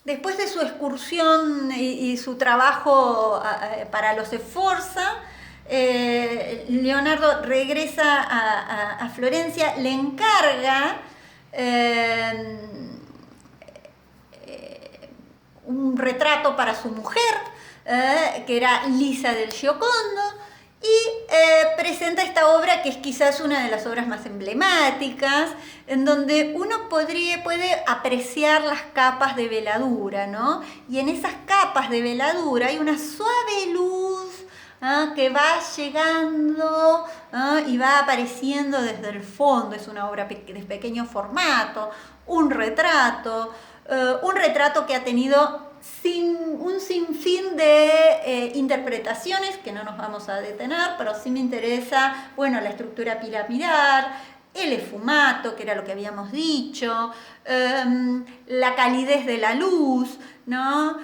Después de su excursión y su trabajo para los Sforza, Leonardo regresa a Florencia, le encarga un retrato para su mujer, que era Lisa del Giocondo, y presenta esta obra que es quizás una de las obras más emblemáticas, en donde uno puede apreciar las capas de veladura, ¿no? Y en esas capas de veladura hay una suave luz que va llegando y va apareciendo desde el fondo. Es una obra de pequeño formato, un retrato que ha tenido un sinfín de interpretaciones que no nos vamos a detener, pero sí me interesa, bueno, la estructura piramidal, el esfumato, que era lo que habíamos dicho, la calidez de la luz, ¿no?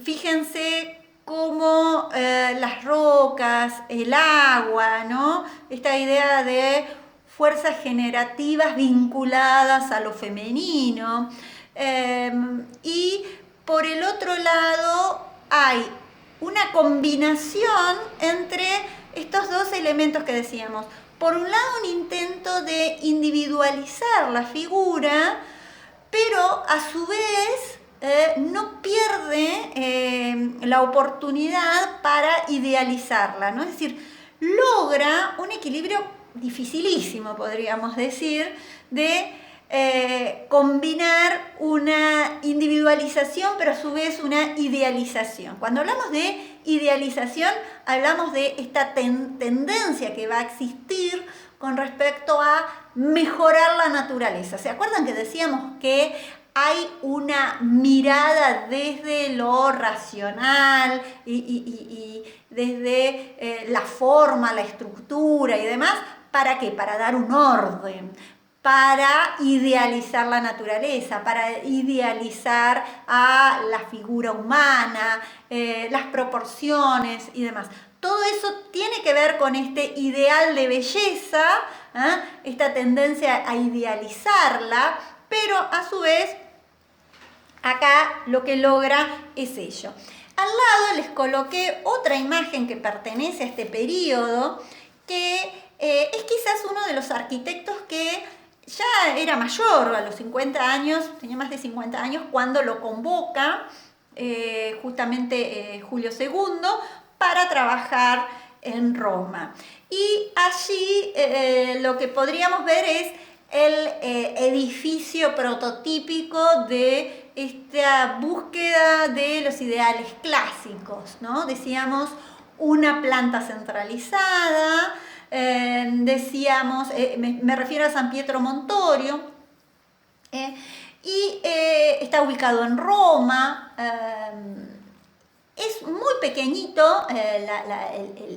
Fíjense cómo las rocas, el agua, ¿no? Esta idea de fuerzas generativas vinculadas a lo femenino. Y por el otro lado hay una combinación entre estos dos elementos que decíamos. Por un lado, un intento de individualizar la figura, pero a su vez no pierde la oportunidad para idealizarla, ¿no? Es decir, logra un equilibrio dificilísimo, podríamos decir, de combinar una individualización, pero a su vez una idealización. Cuando hablamos de idealización, hablamos de esta tendencia que va a existir con respecto a mejorar la naturaleza. ¿Se acuerdan que decíamos que hay una mirada desde lo racional y desde la forma, la estructura y demás? ¿Para qué? Para dar un orden, para idealizar la naturaleza, para idealizar a la figura humana, las proporciones y demás. Todo eso tiene que ver con este ideal de belleza, esta tendencia a idealizarla, pero a su vez acá lo que logra es ello. Al lado les coloqué otra imagen que pertenece a este periodo, que es quizás uno de los arquitectos que ya era mayor, a los 50 años, tenía más de 50 años, cuando lo convoca justamente Julio II para trabajar en Roma. Y allí lo que podríamos ver es el edificio prototípico de esta búsqueda de los ideales clásicos, ¿no? Decíamos una planta centralizada, decíamos, me refiero a San Pietro Montorio, y está ubicado en Roma. Es muy pequeñito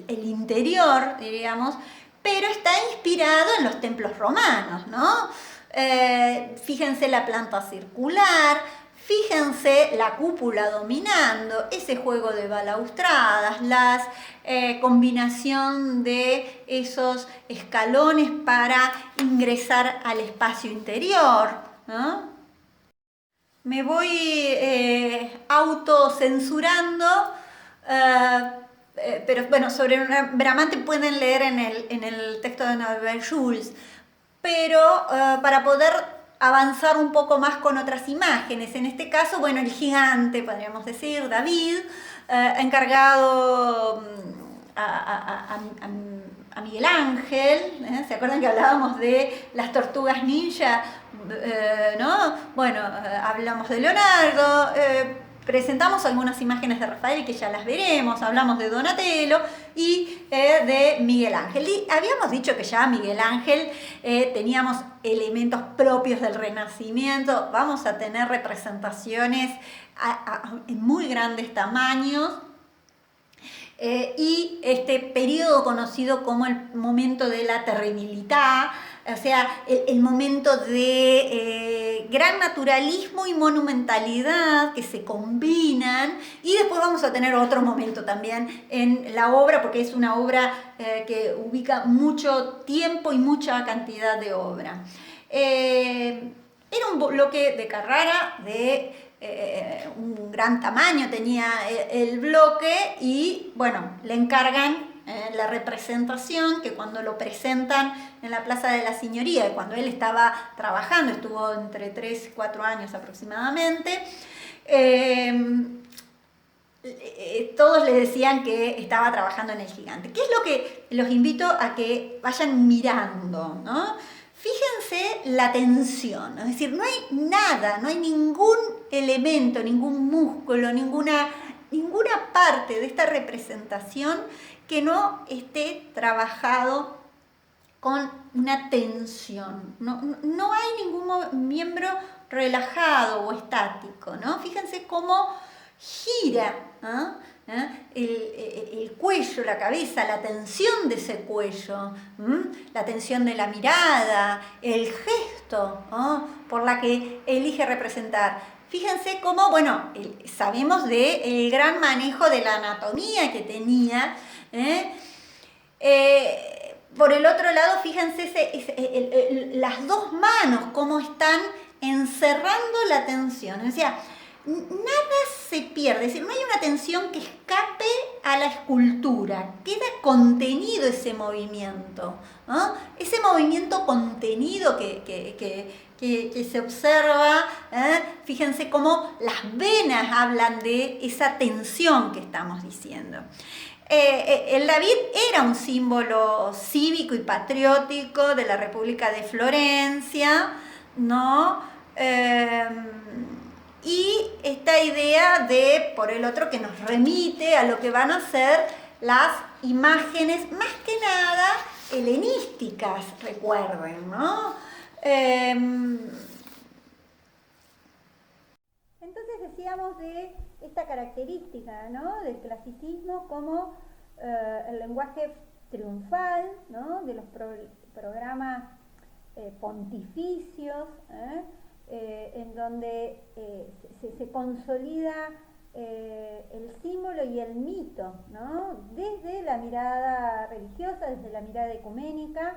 el interior, diríamos, pero está inspirado en los templos romanos, ¿no? Fíjense la planta circular, fíjense la cúpula dominando, ese juego de balaustradas, la combinación de esos escalones para ingresar al espacio interior, ¿no? Me voy autocensurando, pero bueno, sobre Bramante pueden leer en el texto de Norbert Schulz, pero para poder avanzar un poco más con otras imágenes, en este caso, bueno, el gigante, podríamos decir, David, encargado a Miguel Ángel, ¿se acuerdan que hablábamos de las tortugas ninja? ¿No? Bueno, hablamos de Leonardo, presentamos algunas imágenes de Rafael que ya las veremos, hablamos de Donatello y de Miguel Ángel. Y habíamos dicho que ya Miguel Ángel teníamos elementos propios del Renacimiento, vamos a tener representaciones en muy grandes tamaños. Y este periodo conocido como el momento de la terribilità, o sea, el momento de gran naturalismo y monumentalidad que se combinan, y después vamos a tener otro momento también en la obra, porque es una obra que ubica mucho tiempo y mucha cantidad de obra. Era un bloque de Carrara de un gran tamaño tenía el bloque y bueno, le encargan la representación, que cuando lo presentan en la Plaza de la Signoría, cuando él estaba trabajando, estuvo entre 3 y 4 años aproximadamente, todos le decían que estaba trabajando en el gigante. ¿Qué es lo que los invito a que vayan mirando, ¿no? Fíjense la tensión, es decir, no hay nada, no hay ningún elemento, ningún músculo, ninguna parte de esta representación que no esté trabajado con una tensión. No hay ningún miembro relajado o estático, ¿no? Fíjense cómo gira el cuello, la cabeza, la tensión de ese cuello, la tensión de la mirada, el gesto, ¿no?, por la que elige representar. Fíjense cómo, bueno, sabemos del gran manejo de la anatomía que tenía. Por el otro lado, fíjense las dos manos, cómo están encerrando la tensión. O sea, nada se pierde, es decir, no hay una tensión que escape a la escultura, queda contenido ese movimiento, ¿no? Ese movimiento contenido que se observa, fíjense cómo las venas hablan de esa tensión que estamos diciendo. El David era un símbolo cívico y patriótico de la República de Florencia, ¿no? Y esta idea por el otro, que nos remite a lo que van a ser las imágenes, más que nada helenísticas, recuerden, ¿no? Entonces decíamos de esta característica, ¿no?, del clasicismo como el lenguaje triunfal, ¿no?, de los programas pontificios, en donde se consolida el símbolo y el mito, ¿no?, desde la mirada religiosa, desde la mirada ecuménica,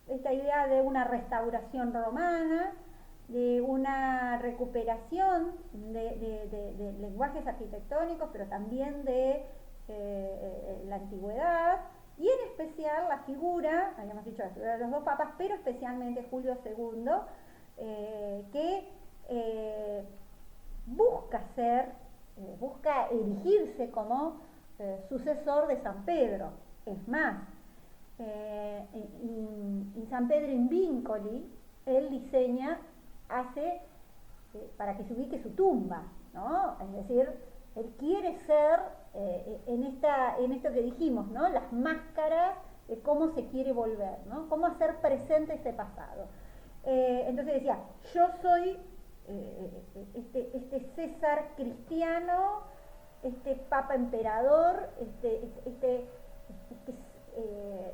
esta idea de una restauración romana, de una recuperación de lenguajes arquitectónicos, pero también de la antigüedad, y en especial la figura, habíamos dicho la figura de los dos papas, pero especialmente Julio II, que busca erigirse como sucesor de San Pedro. Es más, en San Pedro in Vincoli, él diseña, para que se ubique su tumba, ¿no? Es decir, él quiere ser, en esto que dijimos, ¿no?, las máscaras de cómo se quiere volver, ¿no?, cómo hacer presente ese pasado. Entonces decía, yo soy este César cristiano, este Papa emperador,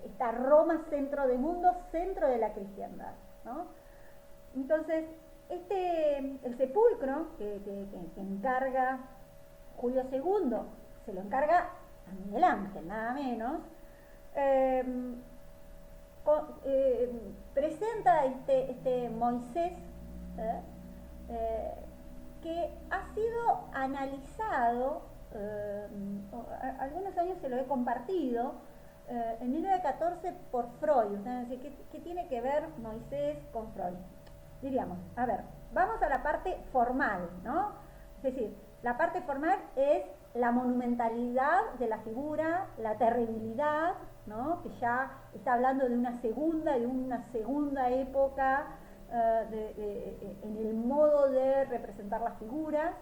esta Roma centro del mundo, centro de la cristiandad, ¿no? Entonces, el sepulcro que encarga Julio II, se lo encarga a Miguel Ángel, nada menos, presenta este Moisés, que ha sido analizado, algunos años se lo he compartido, en 1914 por Freud. ¿Qué tiene que ver Moisés con Freud? Diríamos, a ver, vamos a la parte formal, ¿no? Es decir, la parte formal es la monumentalidad de la figura, la terribilidad, ¿no?, que ya está hablando de una segunda época en el modo de representar las figuras.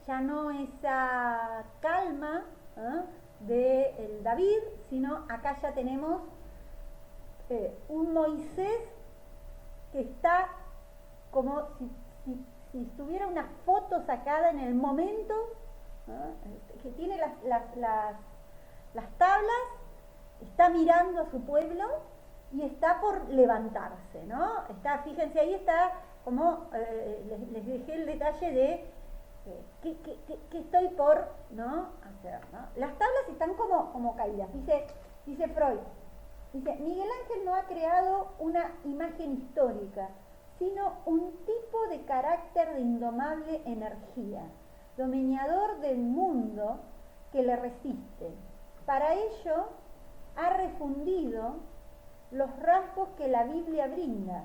Ya no esa calma del David, sino acá ya tenemos un Moisés que está como si estuviera una foto sacada en el momento, ¿no?, que tiene las tablas, está mirando a su pueblo y está por levantarse, ¿no? Fíjense, ahí está como, les dejé el detalle de qué estoy por, ¿no?, hacer, ¿no? Las tablas están como caídas. Dice Freud, Miguel Ángel no ha creado una imagen histórica, sino un tipo de carácter de indomable energía, dominador del mundo que le resiste. Para ello ha refundido los rasgos que la Biblia brinda,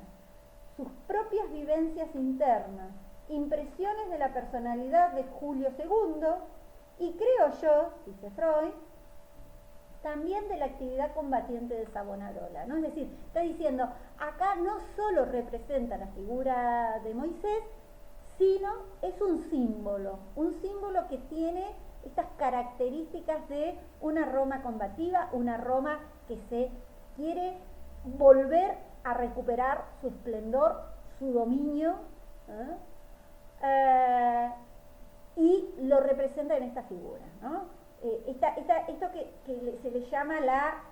sus propias vivencias internas, impresiones de la personalidad de Julio II y creo yo, dice Freud, también de la actividad combatiente de Savonarola, ¿no? Es decir, está diciendo, acá no solo representa la figura de Moisés, sino es un símbolo que tiene estas características de una Roma combativa, una Roma que se quiere volver a recuperar su esplendor, su dominio, y lo representa en esta figura, ¿no? Esto que se le llama la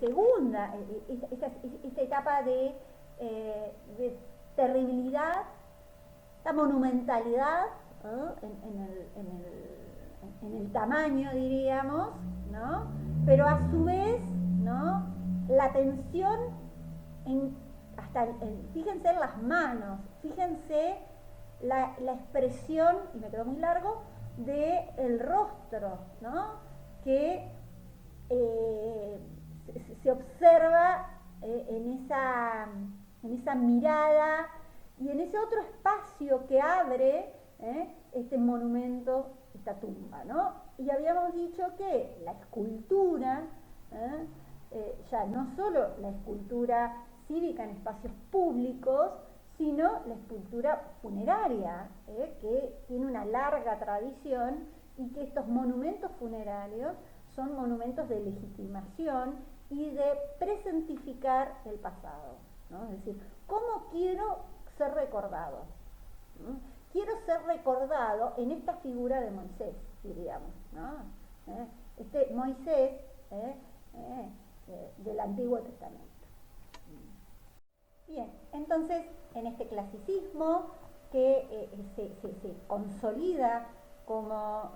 segunda, esta etapa de terribilidad, esta monumentalidad, ¿no? en el tamaño, diríamos, ¿no? Pero a su vez, ¿no? La tensión fíjense en las manos, fíjense la expresión, y me quedó muy largo, del rostro, ¿no? Que se observa en esa mirada y en ese otro espacio que abre este monumento, esta tumba, ¿no? Y habíamos dicho que la escultura, ya no solo la escultura cívica en espacios públicos, sino la escultura funeraria, que tiene una larga tradición y que estos monumentos funerarios son monumentos de legitimación y de presentificar el pasado, ¿no? Es decir, ¿cómo quiero ser recordado? ¿No? Quiero ser recordado en esta figura de Moisés, diríamos, ¿no? Este Moisés del Antiguo Testamento. Bien, entonces en este clasicismo que se consolida como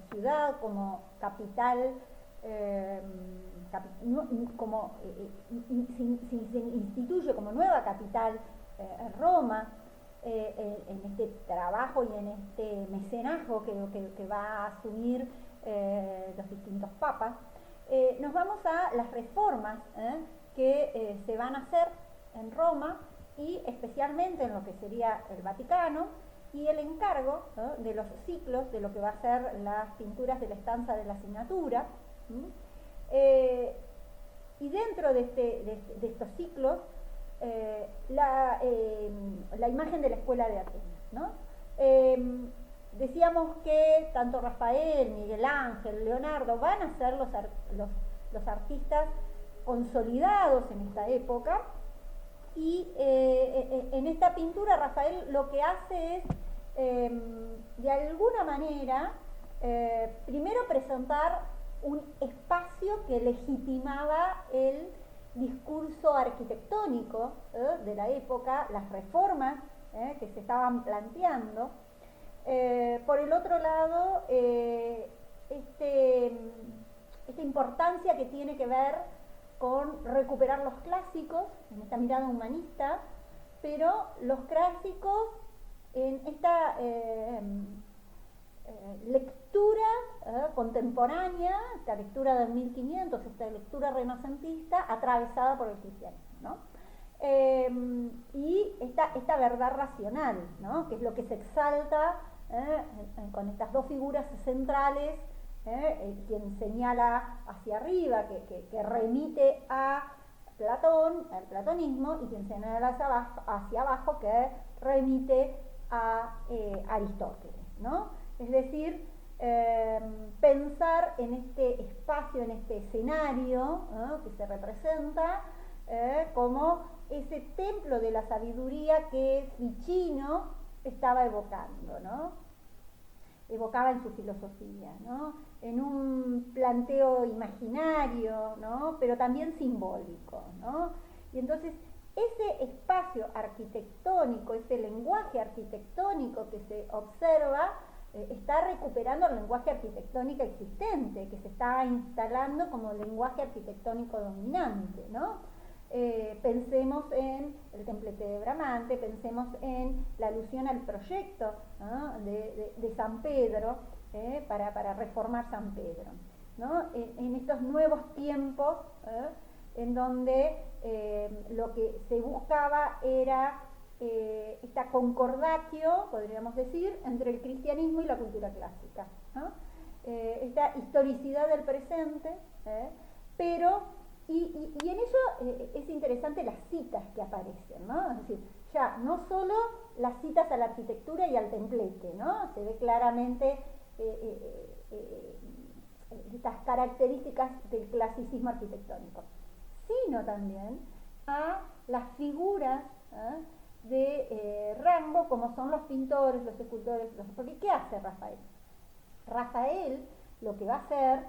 ciudad, como capital, se instituye como nueva capital Roma, en este trabajo y en este mecenazgo que va a asumir los distintos papas, nos vamos a las reformas que se van a hacer en Roma y especialmente en lo que sería el Vaticano y el encargo, ¿no? de los ciclos de lo que va a ser las pinturas de la estancia de la asignatura, y dentro de estos ciclos la imagen de la escuela de Atenas, ¿no? Decíamos que tanto Rafael, Miguel Ángel, Leonardo van a ser los artistas consolidados en esta época. Y en esta pintura Rafael lo que hace es, de alguna manera, primero presentar un espacio que legitimaba el discurso arquitectónico de la época, las reformas que se estaban planteando. Por el otro lado, esta importancia que tiene que ver con recuperar los clásicos, en esta mirada humanista, pero los clásicos en esta lectura contemporánea, esta lectura del 1500, esta lectura renacentista atravesada por el cristianismo, ¿no? Y esta verdad racional, ¿no? Que es lo que se exalta con estas dos figuras centrales, quien señala hacia arriba, que remite a Platón, al platonismo, y quien señala hacia abajo, que remite a Aristóteles, ¿no? Es decir, pensar en este espacio, en este escenario, ¿no? que se representa como ese templo de la sabiduría que Ficino estaba evocando, ¿no? Evocaba en su filosofía, ¿no? En un planteo imaginario, ¿no? Pero también simbólico, ¿no? Y entonces ese espacio arquitectónico, ese lenguaje arquitectónico que se observa, está recuperando el lenguaje arquitectónico existente, que se está instalando como lenguaje arquitectónico dominante, ¿no? Pensemos en el templete de Bramante, pensemos en la alusión al proyecto, ¿no?, de San Pedro, para reformar San Pedro, ¿no? En estos nuevos tiempos, en donde lo que se buscaba era esta concordatio, podríamos decir, entre el cristianismo y la cultura clásica, ¿no? Esta historicidad del presente, pero y en eso es interesante las citas que aparecen, ¿no? Es decir, ya no solo las citas a la arquitectura y al templete, ¿no? Se ve claramente estas características del clasicismo arquitectónico, sino también a las figuras de rango, como son los pintores, los escultores, porque ¿qué hace Rafael? Rafael lo que va a hacer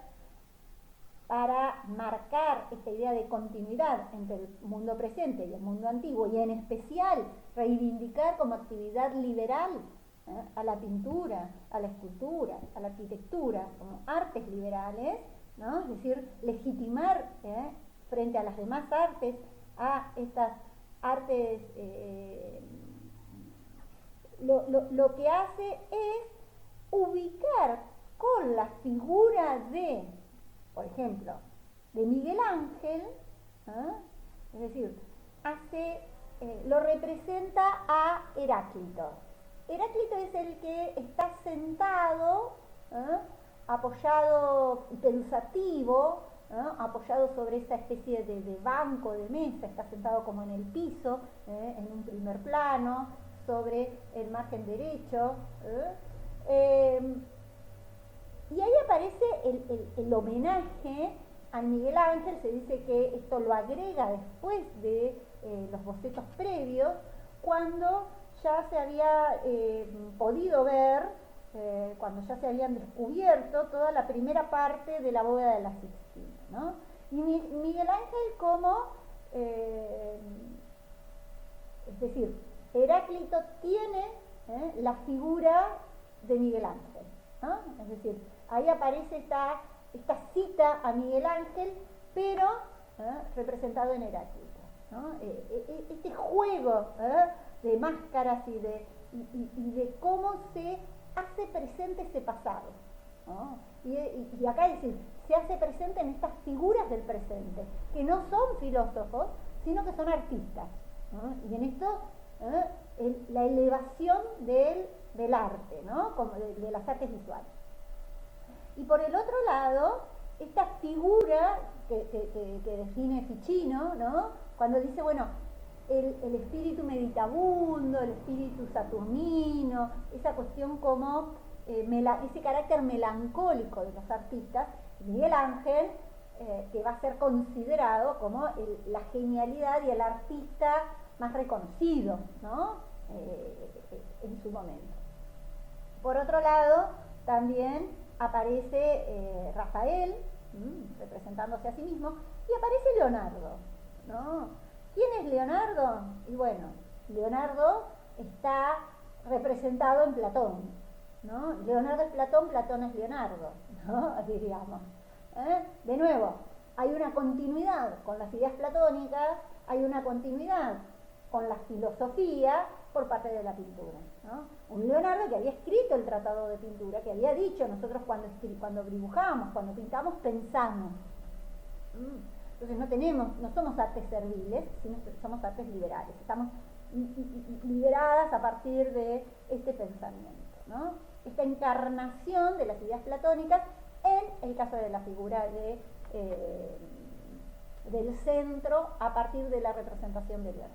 para marcar esta idea de continuidad entre el mundo presente y el mundo antiguo, y en especial reivindicar como actividad liberal a la pintura, a la escultura, a la arquitectura, como artes liberales, ¿no? Es decir, legitimar frente a las demás artes, a estas artes, lo que hace es ubicar con la figura de, por ejemplo, de Miguel Ángel, es decir, lo representa a Heráclito. Heráclito es el que está sentado, apoyado, pensativo, apoyado sobre esta especie de banco, de mesa, está sentado como en el piso, en un primer plano, sobre el margen derecho. Y ahí aparece el homenaje a Miguel Ángel. Se dice que esto lo agrega después de los bocetos previos, cuando ya se había podido ver, cuando ya se habían descubierto toda la primera parte de la bóveda de la Sixtina, ¿no? Y Miguel Ángel como, es decir, Heráclito tiene la figura de Miguel Ángel, ¿no? Es decir, ahí aparece esta cita a Miguel Ángel, pero representado en Heráclito, ¿no? Este juego de máscaras y de cómo se hace presente ese pasado, ¿no? Y acá es decir, se hace presente en estas figuras del presente, que no son filósofos, sino que son artistas, ¿no? Y en esto la elevación del arte, ¿no? Como de las artes visuales. Y por el otro lado, esta figura que define Ficino, ¿no? Cuando dice, bueno, el espíritu meditabundo, el espíritu saturnino, esa cuestión como ese carácter melancólico de los artistas, Miguel Ángel, que va a ser considerado como la genialidad y el artista más reconocido, ¿no? En su momento. Por otro lado, también aparece Rafael, representándose a sí mismo, y aparece Leonardo, ¿no? ¿Quién es Leonardo? Y bueno, Leonardo está representado en Platón, ¿no? Leonardo es Platón, Platón es Leonardo, ¿no? Diríamos. De nuevo, hay una continuidad con las ideas platónicas, hay una continuidad con la filosofía por parte de la pintura, ¿no? Un Leonardo que había escrito el tratado de pintura, que había dicho, nosotros cuando dibujamos, cuando pintamos, pensamos. Entonces no somos artes serviles, sino que somos artes liberales. Estamos liberadas a partir de este pensamiento, ¿no? Esta encarnación de las ideas platónicas en el caso de la figura del centro a partir de la representación del arte.